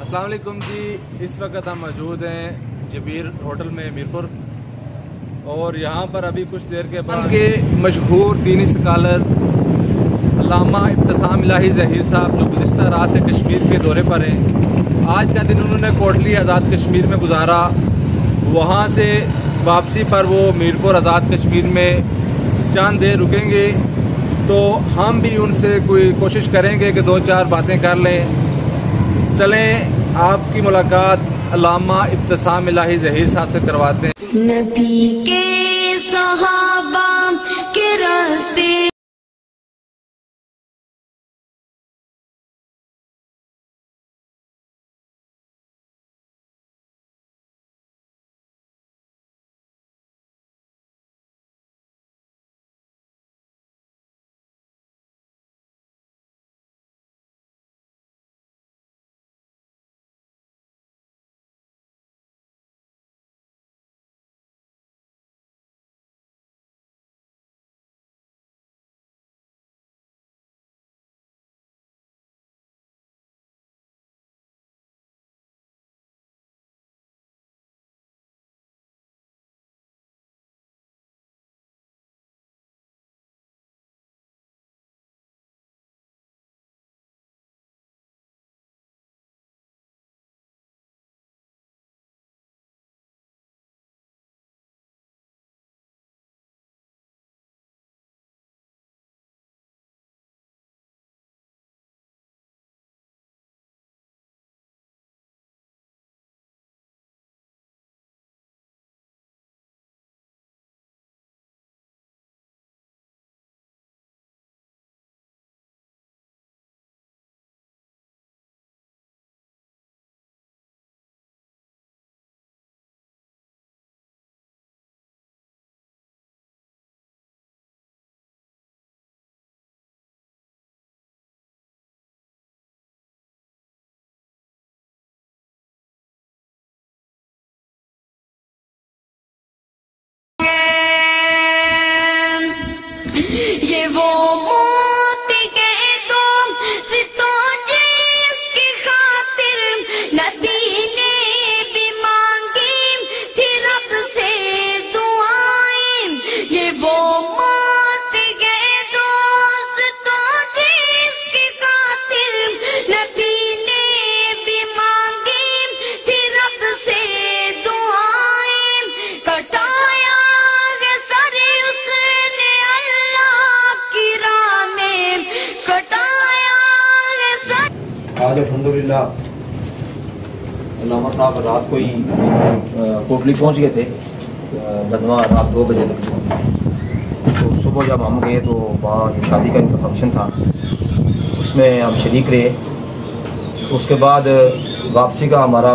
السلام علیکم جی، اس وقت ہم موجود ہیں جبیر ہوٹل میں میرپور، اور یہاں پر ابھی کچھ دیر کے بعد کے مشہور دینی سکالر علامہ ابتسام الہی ظہیر صاحب جو گزشتہ رات سے کشمیر کے دورے پر ہیں، آج کا دن انہوں نے کوٹلی آزاد کشمیر میں گزارا، وہاں سے واپسی پر وہ میرپور آزاد کشمیر میں چند دیر رکیں گے، تو ہم بھی ان سے کوئی کوشش کریں گے کہ دو چار باتیں کر لیں۔ چلیں آپ کی ملاقات علامہ ابتسام الہی ظہیر صاحب سے کرواتے ہیں۔ نبی کے صحابہ کے راستے یہ وہ موتی کے دم ستو جس کی خاطر نبی نے بھی مانگی تھی رب سے دعائیں، یہ وہ موتی کے دم ستو جس کی خاطر نبی نے بھی مانگی تھی رب سے دعائیں، کٹایا ہے سر اس نے اللہ کی راہ میں، کٹایا ہے سر۔ آج الحمدللہ علامہ صاحب رات کو ہی کوٹلی پہنچ گئے تھے، بدواں رات 2 بجے تک، تو صبح جب ہم گئے تو وہاں شادی کا ان کا فنکشن تھا، اس میں ہم شریک رہے۔ اس کے بعد واپسی کا ہمارا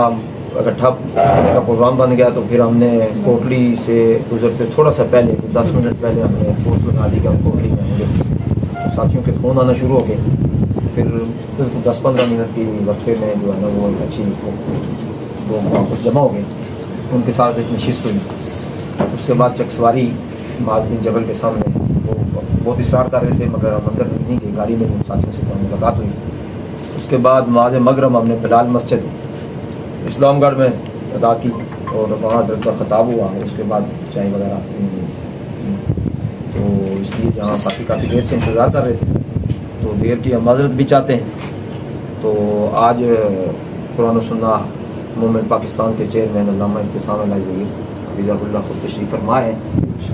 اکٹھا کا پروگرام بن گیا، تو پھر ہم نے کوٹلی سے گزرتے تھوڑا سا پہلے 10 منٹ پہلے ہم نے پوسٹ بنا دی کہ ہم کوٹلی میں ہوں گے۔ ساتھیوں کے فون آنا شروع ہو گئے، پھر 10-15 منٹ کی وقفے میں جو ہے نا وہ ایک اچھی وہاں کچھ جمع ہو گئے، ان کے ساتھ ایک نشست ہوئی۔ اس کے بعد چکسواری معاذ بن جبل کے سامنے وہ بہت اصرار کر رہے تھے، مگر ہم اندر نہیں گئے، گاڑی میں ساتھیوں سے ملاقات ہوئی۔ اس کے بعد نماز مغرب ہم نے بلال مسجد اسلام گڑھ میں ادا کی، اور وہاں حضرت کا خطاب ہوا، اس کے بعد چائے وغیرہ تو اس لیے جہاں کافی دیر سے انتظار کر رہے تھے، تو دیر کی ہم معذرت بھی چاہتے ہیں۔ تو آج قرآن و سنت موومنٹ پاکستان کے چیئرمین علامہ ابتسام الہی ظہیر حفظہ اللہ خود تشریف فرما ہے،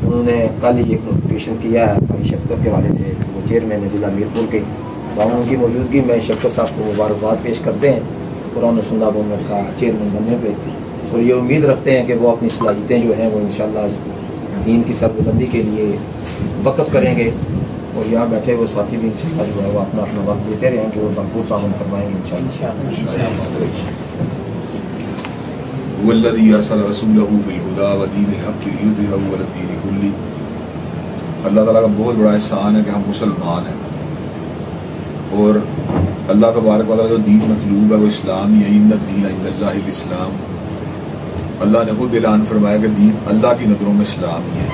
انہوں نے کل ہی ایک نوٹیفیکیشن کیا ہے بھائی شفقت کے حوالے سے، وہ چیئرمین ضلع میرپور کے، تو ہم ان کی موجودگی میں شفقت صاحب کو مبارکباد پیش کرتے ہیں قرآن و سنت موومنٹ کا چیئرمین بننے پہ، اور یہ امید رکھتے ہیں کہ وہ اپنی صلاحیتیں جو ہیں وہ انشاءاللہ اس دین کی سربلندی کے لیے وقف کریں گے، اور یہاں بیٹھے وہ ساتھی بھی انشاءاللہ جو ہے وہ اپنا وقت دیتے رہیں کہ وہ بھرپور تعاون فرمائیں گے انشاءاللہ۔ والذی ارسل رسولہ بالہدی ودین الحق لیظہرہ علی الدین کلہ۔ اللہ تعالیٰ کا بہت بڑا احسان ہے کہ ہم مسلمان ہیں، اور اللہ تبارک و تعالیٰ جو دین مطلوب ہے وہ اسلام ہی ہے، ان الدین عند اللہ الاسلام۔ اللہ نے خود اعلان فرمایا کہ دین اللہ کی نظروں میں اسلام ہی ہے۔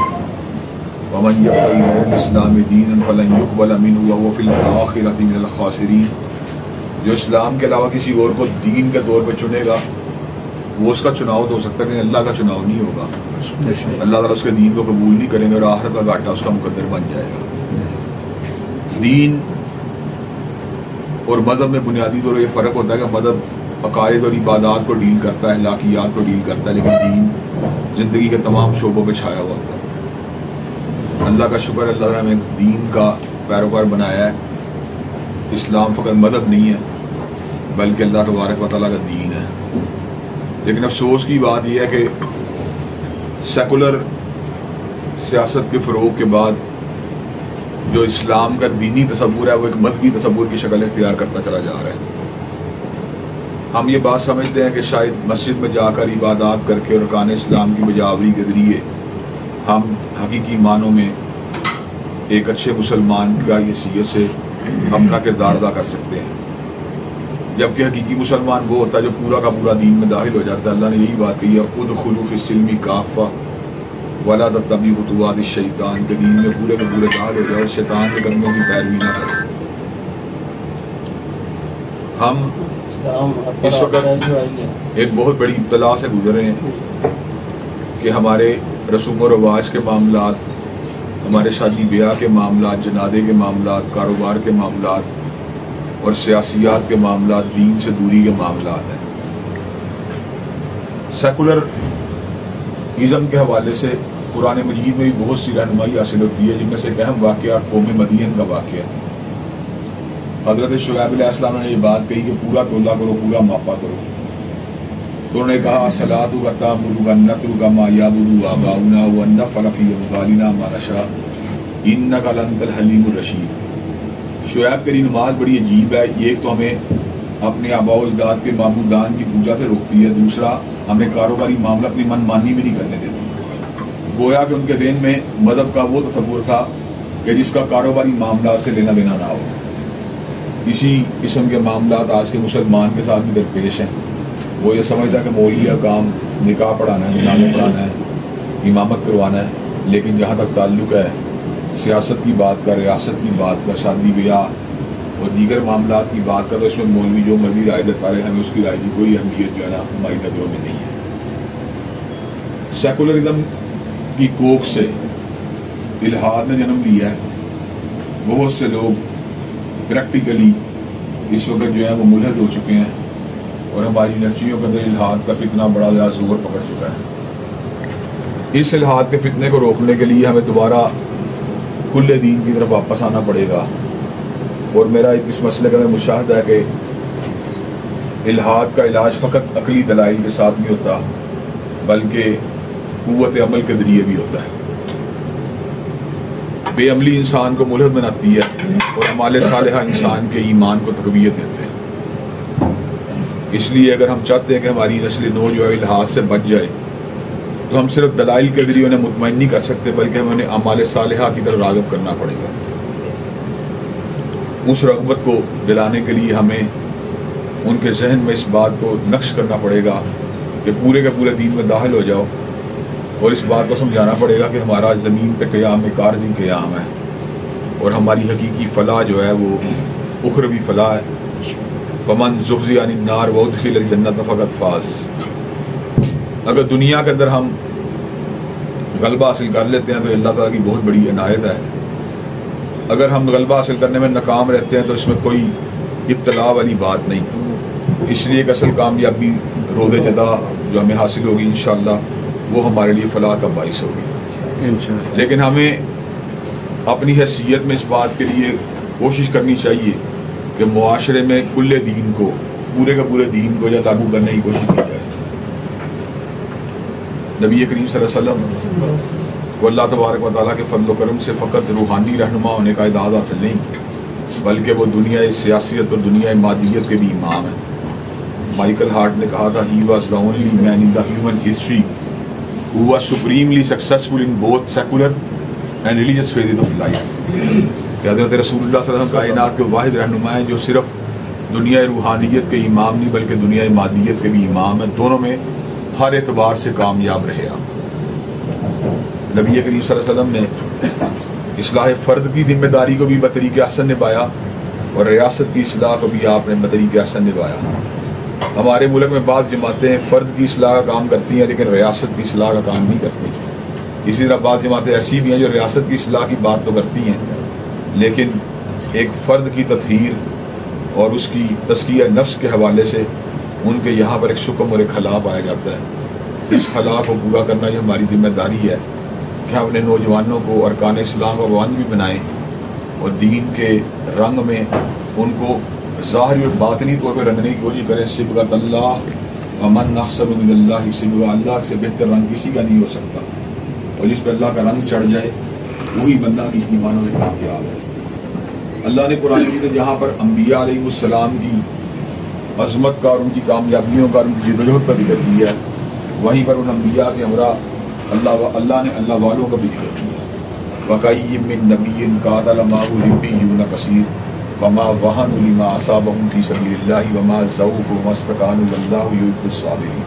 ومن یبتغی غیر الاسلام دینا فلن یقبل منہ وہو فی الآخرۃ من الخاسرین۔ جو اسلام کے علاوہ کسی اور کو دین کے طور پہ چنے گا وہ اس کا چناؤ تو ہو سکتا ہے لیکن اللہ کا چناؤ نہیں ہوگا. اللہ تعالیٰ اس کے دین کو قبول نہیں کریں گے اور آخرت کا گھاٹا اس کا مقدر بن جائے گا. دین اور مذہب میں بنیادی طور پر یہ فرق ہوتا ہے کہ مذہب عقائد اور عبادات کو ڈیل کرتا ہے, اخلاقیات کو ڈیل کرتا ہے, لیکن دین زندگی کے تمام شعبوں پہ چھایا ہوا ہوتا ہے. اللہ کا شکر ہے اللہ تعالیٰ نے دین کا پیروکار بنایا ہے. اسلام فقط مذہب نہیں ہے بلکہ اللہ تبارک و تعالیٰ کا دین ہے. لیکن افسوس کی بات یہ ہے کہ سیکولر سیاست کے فروغ کے بعد جو اسلام کا دینی تصور ہے وہ ایک مذہبی تصور کی شکل اختیار کرتا چلا جا رہا ہے. ہم یہ بات سمجھتے ہیں کہ شاید مسجد میں جا کر عبادات کر کے اور ارکان اسلام کی بجاوری کے ذریعے ہم حقیقی معنوں میں ایک اچھے مسلمان کا حیثیت سے اپنا کردار ادا کر سکتے ہیں, جبکہ حقیقی مسلمان وہ ہوتا ہے جو پورا کا پورا دین میں داخل ہو جاتا ہے. اللہ نے یہی بات کی ہے ادخلوا فی السلم کافہ ولا تتبعوا خطوات الشیطان, کہ دین میں پورے کے پورے داخل ہو جاؤ اور شیطان کے قدموں کی پیروی نہ کرو. ہم اس وقت ایک بہت بڑی ابتلا سے گزر رہے ہیں کہ ہمارے رسوم و رواج کے معاملات, ہمارے شادی بیاہ کے معاملات, جنازے کے معاملات, کاروبار کے معاملات اور سیاسیات کے معاملات دین سے دوری کے معاملات ہیں. سیکولر ازم کے حوالے سے قرآن مجید میں بھی بہت سی رہنمائی حاصل ہوتی ہے, جن میں سے ایک اہم واقعہ قوم مدین کا واقعہ ہے. حضرت شعیب علیہ السلام نے یہ بات کہی کہ پورا تولہ کرو, پورا ماپا کرو. تو انہوں نے کہا الصلاۃ وتأمرنا أن نترك ما يعبد آباؤنا ونفعل في أموالنا ما نشاء إنك لأنت الحليم الرشيد. شعیب تیری نماز بڑی عجیب ہے, یہ ایک تو ہمیں اپنے آباء و اجداد کے معبودان کی پوجا سے روکتی ہے, دوسرا ہمیں کاروباری معاملہ اپنی من مانی بھی نہیں کرنے دیتی. گویا کہ ان کے ذہن میں مذہب کا وہ تصور تھا کہ جس کا کاروباری معاملہ سے لینا دینا نہ ہو. اسی قسم کے معاملات آج کے مسلمان کے ساتھ بھی درپیش ہیں. وہ یہ سمجھتا ہے کہ مولوی کا کام نکاح پڑھانا ہے, جنازے پڑھانا ہے, امامت کروانا ہے, لیکن جہاں تک تعلق ہے سیاست کی بات کا, ریاست کی بات کا, شادی بیاہ اور دیگر معاملات کی بات کا, تو اس میں مولوی جو مرضی رائے دیتا رہے, ہمیں اس کی رائے کی کوئی اہمیت جو ہے نا ہماری نظروں میں نہیں ہے. سیکولرزم کی کوکھ سے الحاد نے جنم لیا ہے. بہت سے لوگ پریکٹیکلی اس وقت جو ہے وہ ملحد ہو چکے ہیں اور ہماری یونیورسٹیوں کے اندر الحاد کا فتنہ بڑا زیادہ زور پکڑ چکا ہے. اس الحاد کے فتنے کو روکنے کے لیے ہمیں دوبارہ کل دین کی طرف واپس آنا پڑے گا. اور میرا ایک اس مسئلے کا مشاہدہ ہے کہ الحاد کا علاج فقط عقلی دلائل کے ساتھ نہیں ہوتا بلکہ قوت عمل کے ذریعے بھی ہوتا ہے. بے عملی انسان کو ملحد بناتی ہے اور اعمال صالحہ انسان کے ایمان کو تقویت دیتے ہیں. اس لیے اگر ہم چاہتے ہیں کہ ہماری نسل نو جو ہے الحاد سے بچ جائے تو ہم صرف دلائل کے ذریعے انہیں مطمئن نہیں کر سکتے بلکہ ہمیں انہیں اعمال صالحہ کی طرف راغب کرنا پڑے گا. اس رغبت کو دلانے کے لیے ہمیں ان کے ذہن میں اس بات کو نقش کرنا پڑے گا کہ پورے کے پورے دین میں داخل ہو جاؤ, اور اس بات کو سمجھانا پڑے گا کہ ہمارا زمین پہ قیام ایک عارضی قیام ہے اور ہماری حقیقی فلاح جو ہے وہ اخروی فلاح ہے. فمن زحزح عن النار وادخل الجنۃ فقد فاز. اگر دنیا کے اندر ہم غلبہ حاصل کر لیتے ہیں تو اللہ تعالیٰ کی بہت بڑی عنایت ہے. اگر ہم غلبہ حاصل کرنے میں ناکام رہتے ہیں تو اس میں کوئی ابتلاء والی بات نہیں. اس لیے ایک اصل کامیابی روز جدا جو ہمیں حاصل ہوگی انشاءاللہ وہ ہمارے لیے فلاح کا باعث ہوگی. لیکن ہمیں اپنی حیثیت میں اس بات کے لیے کوشش کرنی چاہیے کہ معاشرے میں کل دین کو, پورے کے پورے دین کو لاگو کرنے کی کوشش کی جائے. نبی کریم صلی اللہ علیہ وسلم کو اللہ تبارک و تعالیٰ کے فضل و کرم سے فقط روحانی رہنما ہونے کا اعزاز حاصل نہیں بلکہ وہ دنیا سیاسیت اور دنیا مادیت کے بھی امام ہیں. مائیکل ہارٹ نے کہا تھا he was the only man in the human history who was supremely successful in both secular and religious phases of life. کہ حضرت رسول اللہ صلی اللہ علیہ وسلم کائنات کے واحد رہنما ہیں جو صرف دنیا روحانیت کے امام نہیں بلکہ دنیا مادیت کے بھی امام ہیں. دونوں میں ہر اعتبار سے کامیاب رہے آپ. نبی کریم صلی اللہ علیہ وسلم نے اصلاح فرد کی ذمہ داری کو بھی بطریق احسن نبھایا اور ریاست کی اصلاح کو بھی آپ نے بطریق احسن نبھایا. ہمارے ملک میں بعض جماعتیں فرد کی اصلاح کا کام کرتی ہیں لیکن ریاست کی اصلاح کا کام نہیں کرتی. اسی طرح بعض جماعتیں ایسی بھی ہیں جو ریاست کی اصلاح کی بات تو کرتی ہیں لیکن ایک فرد کی تطہیر اور اس کی تزکیہ نفس کے حوالے سے ان کے یہاں پر ایک شکم اور ایک خلا پایا جاتا ہے. اس خلا کو پورا کرنا یہ ہماری ذمہ داری ہے کہ ہم اپنے نوجوانوں کو ارکان اسلام کا روان بھی بنائیں اور دین کے رنگ میں ان کو ظاہری اور باطنی طور پہ رنگنے کی کوشش کریں. صبغۃ اللہ ومن احسن من اللہ صبغۃ، اللہ سے بہتر رنگ کسی کا نہیں ہو سکتا اور جس پہ اللہ کا رنگ چڑھ جائے وہی بندہ کی ایمانوں میں کامیاب ہے. اللہ نے قرآن میں جہاں پر انبیاء علیہ السلام کی عظمت کا اور ان کی کامیابیوں کا اور ان کی جدوجہد کا ذکر کیا ہے وہیں پر ان انبیاء کے ہمراہ اللہ نے اللہ والوں کا بھی ذکر کیا. وَكَأَيٍّ مِّن نَبِيٍّ قَاتَلَ مَعَهُ رِبِّيُّونَ كَثِيرٌ وَمَا وَهَنُوا لِمَا أَصَابَهُمْ فِي سَبِيلِ اللَّهِ وَمَا ضَعُفُوا وَمَا اسْتَكَانُوا وَاللَّهُ يُحِبُّ الصَّابِرِينَ.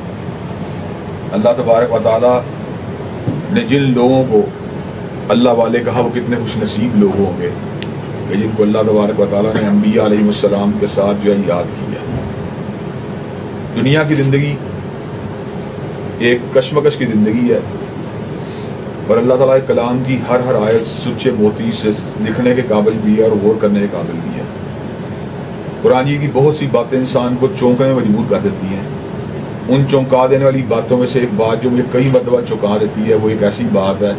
اللہ تبارک و تعالی نے جن لوگوں کو اللہ والے کہا وہ کتنے خوش نصیب لوگ ہوں گے کہ جن کو اللہ تبارک و تعالی نے انبیاء علیہ السلام کے ساتھ جو ہے یاد کیا. دنیا کی زندگی ایک کشمکش کی زندگی ہے اور اللہ تعالیٰ کے کلام کی ہر آیت سچے موتی سے لکھنے کے قابل بھی ہے اور غور کرنے کے قابل بھی ہے. قرآن کی بہت سی باتیں انسان کو چونکنے میں مجبور کر دیتی ہیں. ان چونکا دینے والی باتوں میں سے ایک بات جو مجھے کئی مرتبہ چونکا دیتی ہے وہ ایک ایسی بات ہے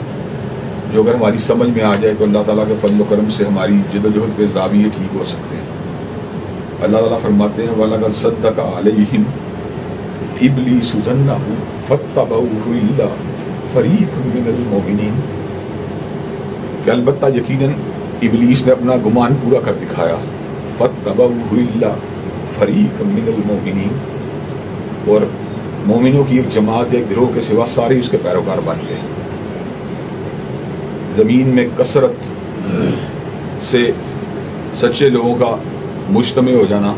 جو اگر ہماری سمجھ میں آ جائے تو اللہ تعالیٰ کے فضل و کرم سے ہماری جد و جہد کے زاویے ٹھیک ہو سکتے ہیں. اللہ تعالیٰ فرماتے ہیں وَلَقَدْ صَدَّقَ عَلَيْهِمْ إِبْلِيسُ ظَنَّهُ فَاتَّبَعُوهُ إِلَّا فَرِيقٌ مِّنَ الْمُؤْمِنِينَ کہ البتہ یقیناً ابلیس نے اپنا گمان پورا کر دکھایا. فَاتَّبَعُوهُ إِلَّا فَرِيقٌ مِّنَ الْمُؤْمِنِينَ اور مومنوں کی ایک جماعت ایک گروہ کے سوا سارے اس کے پیروکار بن گئے. زمین میں کثرت سے سچے لوگوں کا مجتمع ہو جانا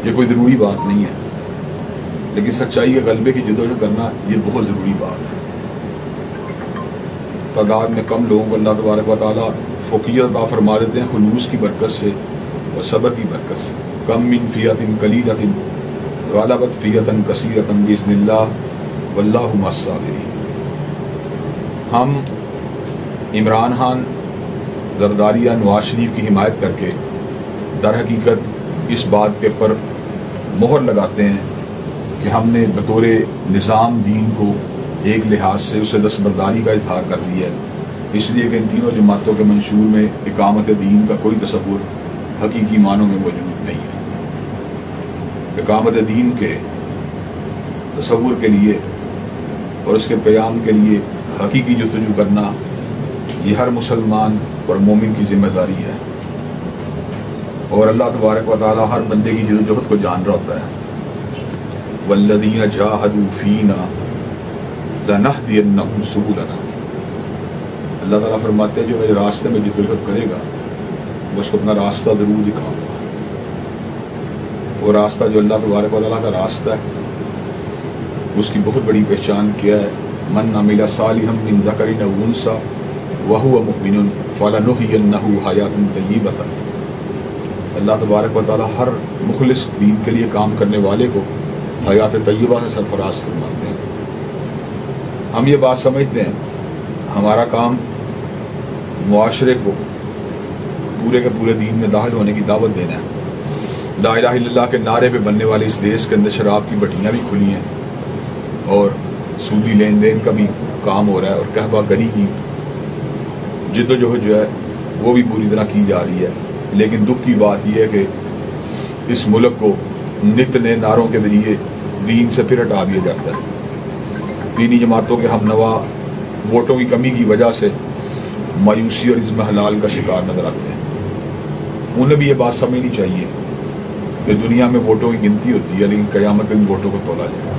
یہ کوئی ضروری بات نہیں ہے لیکن سچائی کے غلبے کی جدوجہد کرنا یہ بہت ضروری بات ہے. تعداد میں کم لوگوں کو اللہ تبارک و تعالیٰ فوقیت عطا فرما دیتے ہیں خلوص کی برکت سے اور صبر کی برکت سے. کم من فیۃ قلیلۃ غلبت فیۃ کثیرۃ بإذن اللہ واللہ مع الصابرین. ہم عمران خان زرداری یا نواز شریف کی حمایت کر کے در حقیقت اس بات کے پر مہر لگاتے ہیں کہ ہم نے بطور نظام دین کو ایک لحاظ سے اسے دستبرداری کا اظہار کر دیا ہے اس لیے کہ ان تینوں جماعتوں کے منشور میں اقامت دین کا کوئی تصور حقیقی معنوں میں موجود نہیں ہے. اقامت دین کے تصور کے لیے اور اس کے قیام کے لیے حقیقی جستجو کرنا یہ ہر مسلمان اور مومن کی ذمہ داری ہے اور اللہ تبارک و تعالی ہر بندے کی جدوجہد کو جان رہا ہوتا ہے. والذین جاہدوا فینا لنہدینہم سبلنا. اللہ تعالیٰ فرماتے ہیں جو میرے راستے میں جدوجہد کرے گا میں اس کو اپنا راستہ ضرور دکھاؤں گا. وہ راستہ جو اللہ تبارک و تعالیٰ کا راستہ ہے اس کی بہت بڑی پہچان کیا ہے. من عمل صالحا من ذکر او انثی وہو مؤمن فلنحیینہ حیاۃ طیبۃ. اللہ تبارک و تعالیٰ ہر مخلص دین کے لیے کام کرنے والے کو حیات طیبہ سے سرفراز فرماتے ہیں. ہم یہ بات سمجھتے ہیں ہمارا کام معاشرے کو پورے کے پورے دین میں داخل ہونے کی دعوت دینا ہے. لا الہ الا اللہ کے نعرے پہ بننے والے اس دیش کے اندر شراب کی بٹیاں بھی کھلی ہیں اور سودی لین دین کا بھی کام ہو رہا ہے اور قحبہ گری کی جد و جہد جو ہے وہ بھی پوری طرح کی جا رہی ہے. لیکن دکھ کی بات یہ ہے کہ اس ملک کو نت نئے نعروں کے ذریعے دین سے پھر ہٹا دیا جاتا ہے. دینی جماعتوں کے ہم نوا ووٹوں کی کمی کی وجہ سے مایوسی اور عزم حلال کا شکار نظر آتے ہیں. انہیں بھی یہ بات سمجھنی چاہیے کہ دنیا میں ووٹوں کی گنتی ہوتی ہے لیکن قیامت میں ان ووٹوں کو تولا جائے.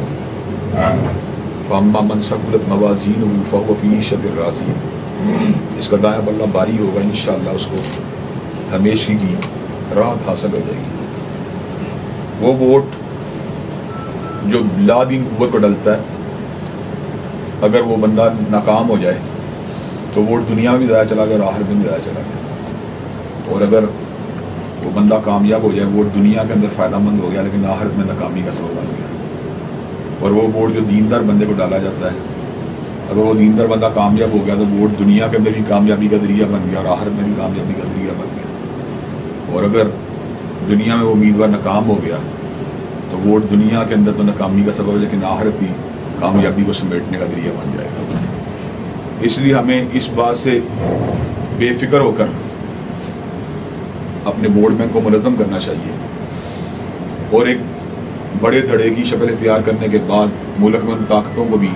فَأَمَّا مَنْ ثَقُلَتْ مَوَازِينُهُ فَهُوَ فِي عِيشَةٍ رَاضِيَةٍ. اس کا دایاں بلہ باری ہوگا انشاءاللہ اس کو ہمیشہ کی راحت حاصل ہو جائے گی. وہ ووٹ جو لا دین قوت پر ڈلتا ہے اگر وہ بندہ ناکام ہو جائے تو ووٹ دنیا میں بھی ضائع چلا گیا اور آخرت میں بھی ضائع چلا گیا. اور اگر وہ بندہ کامیاب ہو جائے، ووٹ دنیا کے اندر فائدہ مند ہو گیا لیکن آخرت میں ناکامی کا سبب بن گیا. اور وہ ووٹ جو دیندار بندے کو ڈالا جاتا ہے، اگر وہ دیندار بندہ کامیاب ہو گیا تو ووٹ دنیا کے اندر بھی کامیابی کا ذریعہ بن گیا اور آخرت میں بھی کامیابی کا ذریعہ بن گیا. اور اگر دنیا میں وہ امیدوار ناکام ہو گیا تو ووٹ دنیا کے اندر تو ناکامی کا سبب ہے لیکن آخرت بھی کامیابی کو سمیٹنے کا ذریعہ بن جائے گا. اس لیے ہمیں اس بات سے بے فکر ہو کر اپنے ووٹ بینک کو منظم کرنا چاہیے اور ایک بڑے دھڑے کی شکل اختیار کرنے کے بعد ملک میں ان طاقتوں کو بھی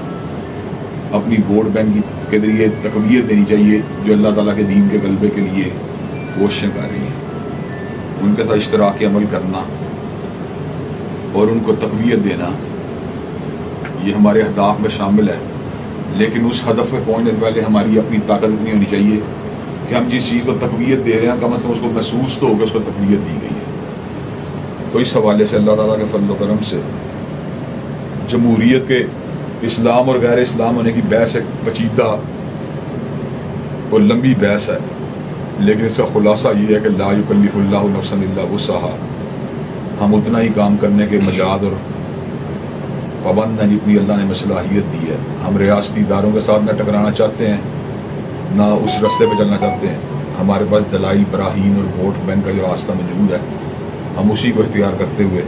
اپنی ووٹ بینک کے ذریعے تقویت دینی چاہیے جو اللہ تعالیٰ کے دین کے غلبے کے لیے کوششیں کر رہی ہیں. ان کے ساتھ اشتراک عمل کرنا اور ان کو تقویت دینا یہ ہمارے اہداف میں شامل ہے. لیکن اس ہدف پہ پہنچنے سے پہلے ہماری اپنی طاقت اتنی ہونی چاہیے کہ ہم جس چیز کو تقویت دے رہے ہیں کم از کم اس کو محسوس تو ہوگا اس کو تقویت دی گئی ہے. تو اس حوالے سے اللہ تعالیٰ کے فضل و کرم سے جمہوریت کے اسلام اور غیر اسلام ہونے کی بحث ایک پیچیدہ اور لمبی بحث ہے، لیکن اس کا خلاصہ یہ ہے کہ لا یکلف اللہ نفسا الا وسعها. ہم اتنا ہی کام کرنے کے مجال اور پابند ہیں جتنی اللہ نے صلاحیت دی ہے. ہم ریاستی اداروں کے ساتھ نہ ٹکرانا چاہتے ہیں نہ اس راستے پہ چلنا چاہتے ہیں. ہمارے پاس دلائل براہین اور ووٹ بینک کا جو راستہ موجود ہے ہم اسی کو اختیار کرتے ہوئے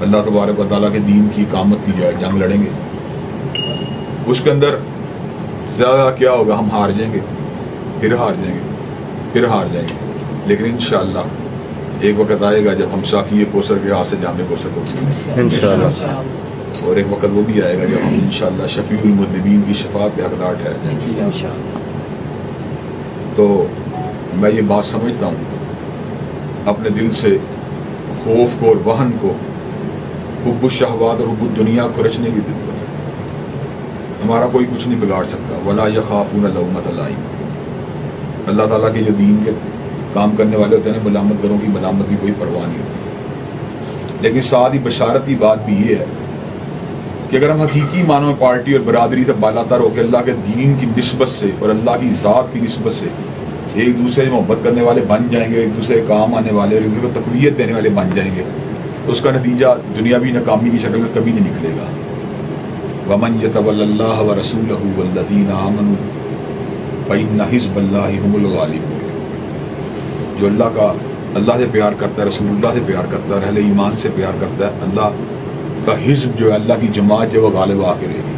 اللہ تبارک و تعالیٰ کے دین کی اقامت کی جائے جنگ لڑیں گے. اس کے اندر زیادہ کیا ہوگا، ہم ہار جائیں گے، پھر ہار جائیں گے، پھر ہار جائیں گے، لیکن انشاءاللہ ایک وقت آئے گا جب ہم ساقی کوثر کے ہاتھ سے جام کوثر کو پیئیں گے. اور ایک وقت وہ بھی آئے گا جب ہم انشاءاللہ شفیع المذنبین کی شفاعت کے حقدار ٹھہر جائیں گے. تو میں یہ بات سمجھتا ہوں اپنے دل سے خوف کو اور وہن کو، حب الشہوات اور حب الدنیا کو رچنے کی ضرورت ہے. ہمارا کوئی کچھ نہیں بگاڑ سکتا. ولا یخافون لومۃ لائم. اللہ تعالیٰ کے جو دین کے کام کرنے والے ہوتے ہیں ملامت گروں کی ملامت کی کوئی پرواہ نہیں ہوتی. لیکن ساتھ ہی بشارت کی بات بھی یہ ہے کہ اگر ہم حقیقی معنوں میں پارٹی اور برادری سے بالا تر ہو کے اللہ کے دین کی نسبت سے اور اللہ کی ذات کی نسبت سے ایک دوسرے سے محبت کرنے والے بن جائیں گے، ایک دوسرے کے کام آنے والے اور ایک دوسرے کو تقویت دینے والے بن جائیں گے تو اس کا نتیجہ دنیاوی ناکامی کی شکل میں کبھی نہیں نکلے گا. وَمَن يَتَوَلَّ اللَّهَ وَرَسُولَهُ وَالَّذِينَ آمَنُوا فَإِنَّ حِزْبَ اللَّهِ هُمُ الْغَالِبُونَ. جو اللہ سے پیار کرتا ہے، رسول اللہ سے پیار کرتا ہے، اہل ایمان سے پیار کرتا ہے، اللہ کا حزب جو ہے، اللہ کی جماعت جو وہ غالب آ کے رہے گی.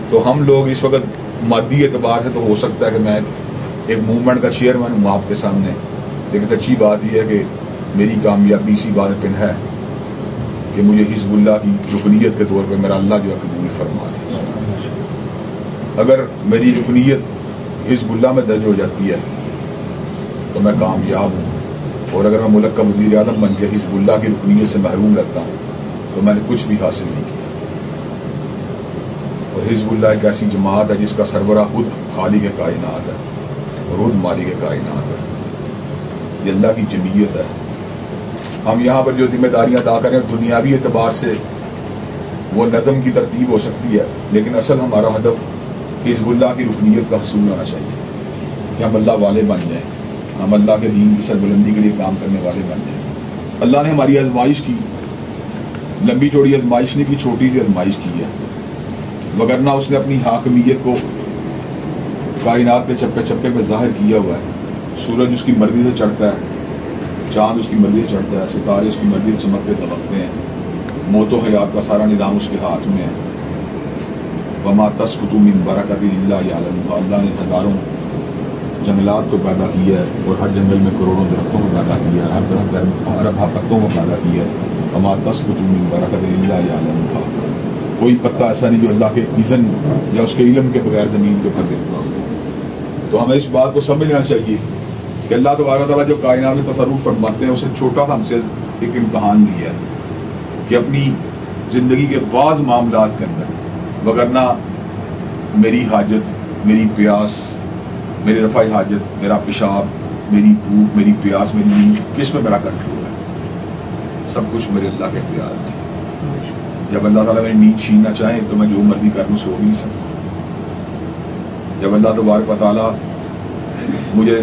تو ہم لوگ اس وقت مادی اعتبار سے تو ہو سکتا ہے کہ میں ایک موومنٹ کا چیئرمین ہوں آپ کے سامنے، لیکن اچھی بات یہ ہے کہ میری کامیابی اسی بات پہ ہے کہ مجھے حزب اللہ کی رکنیت کے طور پہ میرا اللہ جو ہے قبول فرما لے. اگر میری رکنیت حزب اللہ میں درج ہو جاتی ہے تو میں کامیاب ہوں، اور اگر میں ملک کا وزیر اعظم بن کے حزب اللہ کی رکنیت سے محروم رہتا ہوں تو میں نے کچھ بھی حاصل نہیں کیا. اور حزب اللہ ایک ایسی جماعت ہے جس کا سربراہ خود خالق کائنات ہے اور خود مالک کائنات ہے. یہ اللہ کی جمعیت ہے. ہم یہاں پر جو ذمہ داریاں ادا کریں دنیاوی اعتبار سے وہ نظم کی ترتیب ہو سکتی ہے، لیکن اصل ہمارا ہدف حزب اللہ کی رکنیت کا حصول ہونا چاہیے کہ ہم اللہ والے بن جائیں، ہم اللہ کے دین کی سربلندی کے لیے کام کرنے والے بن جائیں. اللہ نے ہماری آزمائش کی، لمبی چوڑی آزمائش نہیں کی، چھوٹی سی آزمائش کی ہے. وگرنہ اس نے اپنی حاکمیت کو کائنات کے چپے چپے پہ ظاہر کیا ہوا ہے. سورج اس کی مرضی سے چڑھتا ہے، چاند اس کی مرضی سے چڑھتا ہے، ستارے اس کی مرضی سے چمکتے دمکتے ہیں. موت و حیات کا سارا نظام اس کے ہاتھ میں ہے. وما تسقط من برکۃ الا یعلمها. اللہ نے ہزاروں جنگلات کو پیدا کیا ہے اور ہر جنگل میں کروڑوں درختوں کو پیدا کیا ہے، ہر طرح ارب پتوں کو پیدا کیا ہے. وما تسقط من برکۃ الا یعلمها. کوئی پتا ایسا نہیں جو اللہ کے اذن یا اس کے علم کے بغیر زمین کے اوپر گرتا ہو. تو ہمیں اس بات کو سمجھنا چاہیے کہ اللہ تبارک تعالیٰ جو کائنات میں تصرف فرماتے ہیں اسے چھوٹا سا ہم سے ایک امتحان دیا ہے کہ اپنی زندگی کے بعض معاملات کے اندر، وگرنہ میری حاجت، میری پیاس، میری رفع حاجت، میرا پیشاب، میری بھوک، میری پیاس، میری نیند، کس میں میرا کنٹرول ہے؟ سب کچھ میرے اللہ کے اختیار میں. جب اللہ تعالیٰ میری نیند چھیننا چاہے تو میں جو مرضی کروں سو نہیں سکتا. جب اللہ تبارک و تعالیٰ مجھے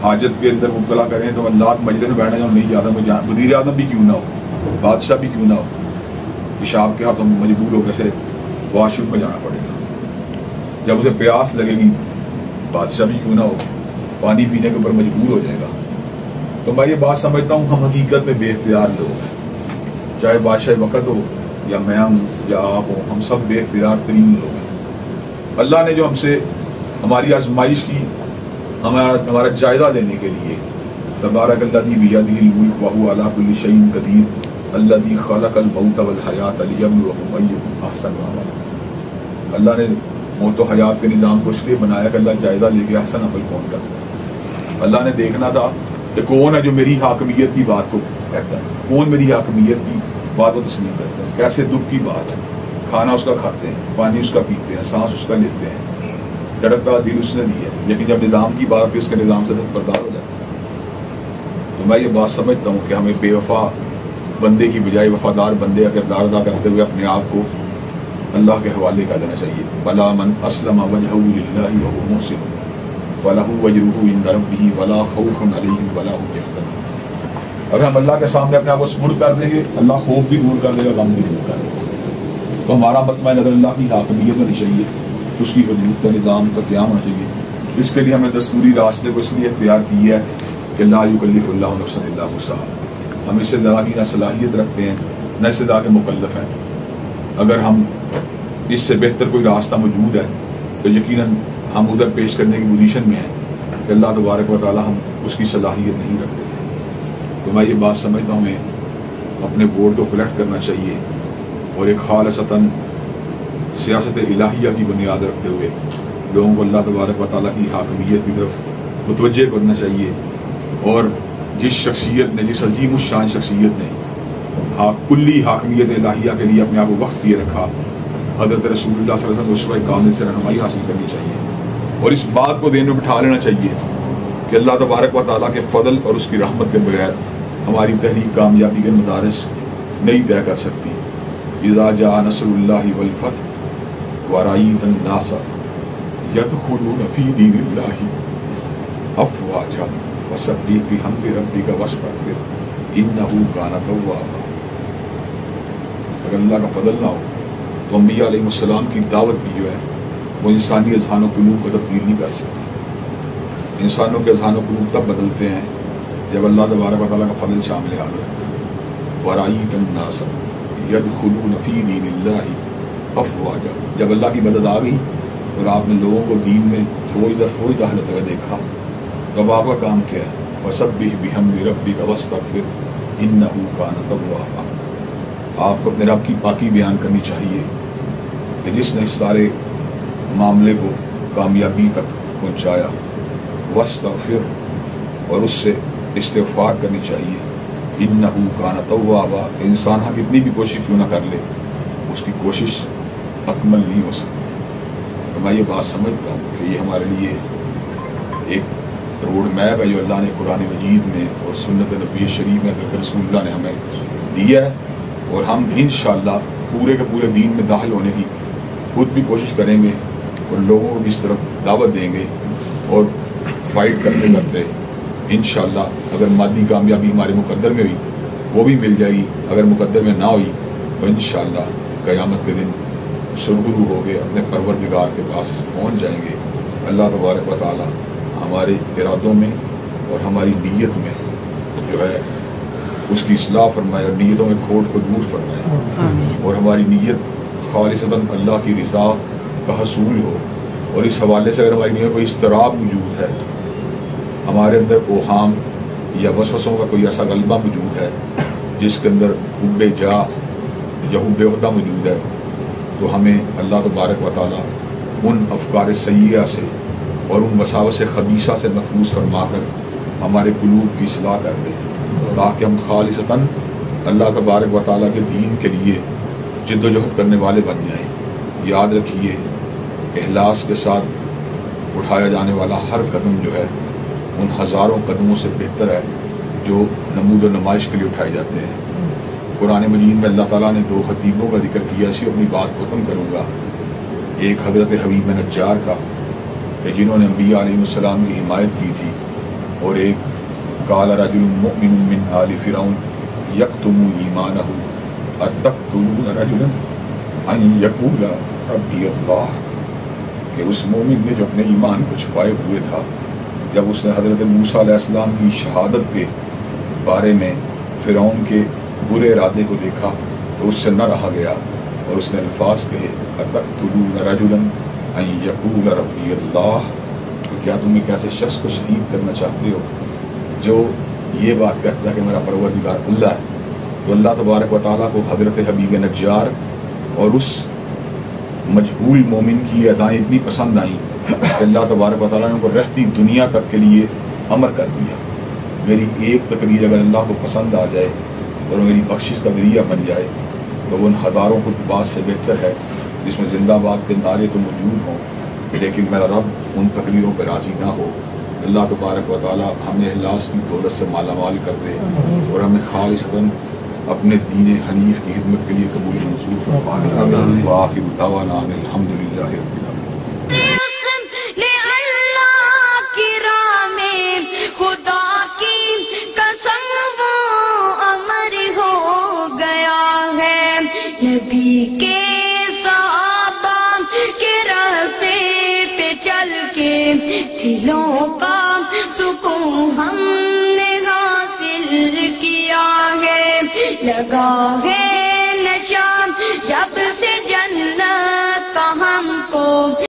حاجت کے اندر مبتلا کریں تو اللہ مجلس میں بیٹھنا نہیں چاہتا، مجھے وزیر اعظم بھی کیوں نہ ہو، بادشاہ بھی کیوں نہ ہو، پیشاب کے ہاتھوں مجبور ہو کیسے واش روم میں جانا پڑے گا۔ جب اسے پیاس لگے گی، بادشاہ بھی کیوں نہ ہو، پانی پینے کے اوپر مجبور ہو جائے گا۔ تو میں یہ بات سمجھتا ہوں ہم حقیقت میں بے اختیار لوگ ہیں، چاہے بادشاہ وقت ہو یا میں ہوں یا آپ ہوں، ہم سب بے اختیار ترین لوگ ہیں۔ اللہ نے جو ہم سے ہماری آزمائش کی، ہمارا جائزہ لینے کے لیے، تبارک الذی بیدہ الملک وہو علی کل شیء قدیر الذی خلق الموت والحیاۃ لیبلوکم ایکم احسن عملا۔ اللہ نے موت و حیات کے نظام کو اس لیے بنایا کہ اللہ جائزہ لے کے احسن عمل کون کرتا ہے۔ اللہ نے دیکھنا تھا کہ کون ہے جو میری حاکمیت کی بات کو کہتا ہے، کون میری حاکمیت کی بات کو تسلیم کرتا ہے۔ کیسے دکھ کی بات ہے، کھانا اس کا کھاتے ہیں، پانی اس کا پیتے ہیں، سانس اس کا لیتے ہیں، دھڑکتا دل اس نے دیا، لیکن جب نظام کی بات ہے اس کے نظام سے دستبردار ہو جاتا ہے۔ تو میں یہ بات سمجھتا ہوں کہ ہمیں بے وفا بندے کی بجائے وفادار بندے کا کردار ادا کرتے ہوئے اپنے آپ کو اللہ کے حوالے کر دینا چاہیے۔ بلا من اسلم وجهه للہ وهو محسن وله وجهه عند ربه ولا خوف علیہم ولا هم يحزنون۔ اگر ہم اللہ کے سامنے اپنے آپ کو سپرد کر دیں گے، اللہ خوف بھی دور کر دے گا، غم بھی دور کر دے گا۔ تو ہمارا مطمئن نظر اللہ کی حاکمیت ہونی چاہیے، اس کی حدود کا نظام کا قیام ہونا چاہیے۔ اس کے لیے ہمیں دستوری راستے کو اس لیے اختیار کیا ہے کہ لا یکلف اللہ نفسا الا وسعها، ہم اس سے زیادہ کی نہ صلاحیت رکھتے ہیں نہ اس سے زیادہ مکلف ہیں۔ اگر ہم اس سے بہتر کوئی راستہ موجود ہے تو یقیناً ہم ادھر پیش کرنے کی پوزیشن میں ہیں کہ اللہ تبارک و تعالی ہم اس کی صلاحیت نہیں رکھتے تھے۔ تو میں یہ بات سمجھتا ہوں ہمیں اپنے ووٹ کو کلیکٹ کرنا چاہیے اور ایک خالصتاً سیاست الہیہ کی بنیاد رکھتے ہوئے لوگوں کو اللہ تبارک و تعالیٰ کی حاکمیت کی طرف متوجہ کرنا چاہیے۔ اور جس شخصیت نے، جس عظیم الشان شخصیت نے کلی حاکمیت الہیہ کے لیے اپنے آپ کو وقف کیے رکھا، حضرت رسول اللہ صلی اللہ علیہ وسلم اسوہ کامل سے رہنمائی حاصل کرنی چاہیے اور اس بات کو دین میں بٹھا لینا چاہیے کہ اللہ تبارک و تعالیٰ کے فضل اور اس کی رحمت کے بغیر ہماری تحریک کامیابی کے مدارس نہیں طے کر سکتی۔ اذا جاء نصر اللہ والفتح ورأیت الناس یدخلون فی دین اللہ افواجا فسبح بحمد ربک واستغفر انہ کان توابا۔ اگر اللہ کا فضل نہ ہو تو انبیاء علیہ السلام کی دعوت بھی جو ہے وہ انسانی اذہان و قلوب کو تبدیل نہیں کر سکتی۔ انسانوں کے اذہان و قلوب تب بدلتے ہیں جب اللہ تبارک و تعالیٰ کا فضل شامل آ جائے۔ ورأیت الناس یدخلون فی دین اللہ افواجا، جب اللہ کی مدد آ گئی اور آپ نے لوگوں کو دین میں فوج در فوج داخل ہوتے ہوئے دیکھا تو اب آپ کا کام کیا ہے؟ فسبح بحمد ربک واستغفر انہ کان توابا۔ آپ کو اپنے رب کی پاکی بیان کرنی چاہیے کہ جس نے اس سارے معاملے کو کامیابی تک پہنچایا، واستغفر، اور اس سے استغفار کرنی چاہیے، انہ کان توابا۔ انسان ہاں کتنی بھی کوشش کیوں نہ کر لے، اس کی کوشش اکمل نہیں ہو سکتی۔ تو میں یہ بات سمجھتا ہوں کہ یہ ہمارے لیے ایک روڈ میپ ہے جو اللہ نے قرآن مجید میں اور سنت نبی شریف میں رسول اللہ نے ہمیں دیا ہے، اور ہم انشاءاللہ پورے کے پورے دین میں داخل ہونے کی خود بھی کوشش کریں گے اور لوگوں کو بھی اس طرف دعوت دیں گے، اور فائٹ کرتے کرتے انشاءاللہ اگر مادی کامیابی ہمارے مقدر میں ہوئی وہ بھی مل جائے گی، اگر مقدر میں نہ ہوئی تو انشاءاللہ قیامت کے دن سرخرو ہو گئے اپنے پروردگار کے پاس پہنچ جائیں گے۔ اللہ تبارک و تعالی ہمارے ارادوں میں اور ہماری نیت میں جو ہے اس کی اصلاح فرمائے اور نیتوں میں کھوٹ کو دور فرمائے، اور ہماری نیت خالصتاً اللہ کی رضا کا حصول ہو۔ اور اس حوالے سے اگر ہماری نیت کوئی اضطراب موجود ہے، ہمارے اندر اوہام یا وسوسوں کا کوئی ایسا غلبہ موجود ہے جس کے اندر حب جا یا حب عہدہ موجود ہے، تو ہمیں اللہ تبارک و تعالیٰ ان افکار سیئہ سے اور ان وساوس خبیثہ سے محفوظ فرما کر ہمارے قلوب کی اصلاح کر دے، تاکہ ہم خالصتاً اللہ تبارک و تعالیٰ کے دین کے لیے جد و جہد کرنے والے بن جائیں۔ یاد رکھیے اخلاص کے ساتھ اٹھایا جانے والا ہر قدم جو ہے ان ہزاروں قدموں سے بہتر ہے جو نمود و نمائش کے لیے اٹھائے جاتے ہیں۔ قرآن مجید میں اللہ تعالیٰ نے 2 خطیبوں کا ذکر کیا، اسی اپنی بات ختم کروں گا۔ ایک حضرت حبیب نجار کا کہ جنہوں نے انبیاء علیہ السلام کی حمایت کی تھی، اور ایک قال رجل مؤمن من آل فرعون یکتم ایمانہ اتقتلون رجلا ان یقول ربی اللہ، کہ اس مومن نے جو اپنے ایمان کو چھپائے ہوئے تھا، جب اس نے حضرت موسیٰ علیہ السلام کی شہادت کے بارے میں فرعون کے برے ارادے کو دیکھا تو اس سے نہ رہا گیا اور اس نے الفاظ کہے اتقتلون رجلا ان یقول ربی اللہ، تو کیا تم ایک ایسے شخص کو شہید کرنا چاہتے ہو جو یہ بات کہتا ہے کہ میرا پروردگار اللہ ہے؟ تو اللہ تبارک و تعالیٰ کو حضرت حبیب نجار اور اس مجہول مومن کی ادائیں اتنی پسند آئیں کہ اللہ تبارک و تعالیٰ نے ان کو رہتی دنیا تک کے لیے امر کر دیا، میری ایک تقریر اگر اللہ کو پسند آ جائے اور میری بخشش کا ذریعہ بن جائے تو وہ ان ہزاروں خطبات سے بہتر ہے جس میں زندہ باد کے نعرے تو موجود ہوں لیکن میرا رب ان تقریروں پہ راضی نہ ہو۔ اللہ تبارک و تعالیٰ ہمیں اخلاص کی دولت سے مالا مال کر دے اور ہمیں خالصتاً اپنے دین حنیف کی خدمت کے لیے قبول منظور فرما دے۔ وآخر دعوانا ان الحمد للہ رب العالمین۔ خدا کی قسم وہ امر ہو گیا ہے، نبی کے صحابہ کے راستے پہ چل کے دلوں کا سکون ہم نے حاصل کیا ہے، لگا ہے